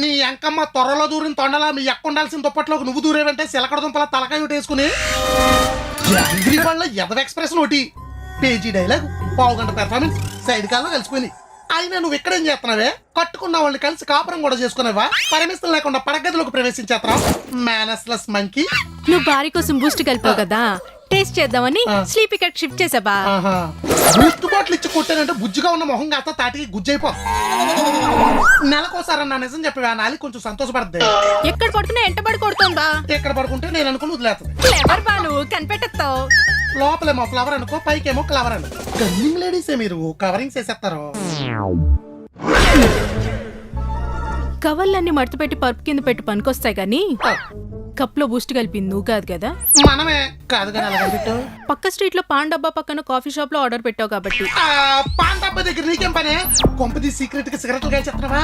నీ ఎంకమ్మ త్వరలో దూరిన తొండలా మీ ఎక్క ఉండాల్సిన దుప్పట్లోకి నువ్వు దూరేవంటే సిలకడ దుంపల తలకాయ ఒకటి వేసుకుని జాంగ్రీ వాళ్ళ ఎదవ ఎక్స్ప్రెస్ ఒకటి పేజీ డైలాగ్ 1/2 గంట పెర్ఫార్మెన్స్ సైడ్ కాల్లో కలిసిపోయింది. అయినా నువ్వు ఇక్కడేం చేస్తున్నావే? కట్టుకున్న వాళ్ళని కలిసి కాపురం కూడా చేసుకున్నావా? పరమిస్తులు లేకుండా పడగదిలోకి ప్రవేశించేస్తున్నావు మేనస్లెస్ మంకీ. నువ్వు భార్య కోసం బూస్ట్ కలిపావు కదా, టేస్ట్ చేద్దామని స్లీపీ కట్ షిఫ్ట్ చేసావా? బూస్ట్ బాటిల్ ఇచ్చి కొట్టానంటే బుజ్జిగా ఉన్న మొహం కాస్త తాటికి గుజ్జైపో. నెలకోసారి నా నిజం చెప్పవా? నాలి కొంచెం సంతోషపడద్ది. ఎక్కడ పడుకున్నా ఎంట పడి కొడుతుందా? ఎక్కడ పడుకుంటే నేను అనుకుని వదిలేస్తుంది. ఎవరు బాను కనిపెట్టేస్తావు? లోపలేమో ఫ్లవర్ అనుకో, పైకేమో క్లవర్ అనుకో. గన్నింగ్ లేడీసే మీరు, కవరింగ్ చేసేస్తారు. కవర్లన్నీ మడత పెట్టి పరుపు కింద పెట్టి పనికొస్తాయి గానీ కప్ లో బూస్ట్ కలిపింది నువ్వు కాదు కదా. మనమే కాదు కానీ అలా పెట్టు. పక్క స్ట్రీట్ లో పాన్ డబ్బా పక్కన కాఫీ షాప్ లో ఆర్డర్ పెట్టావు కాబట్టి పాన్ డబ్బా దగ్గర నీకేం పనే? కొంపది సీక్రెట్ గా సిగరెట్లు కాల్చేస్తున్నావా?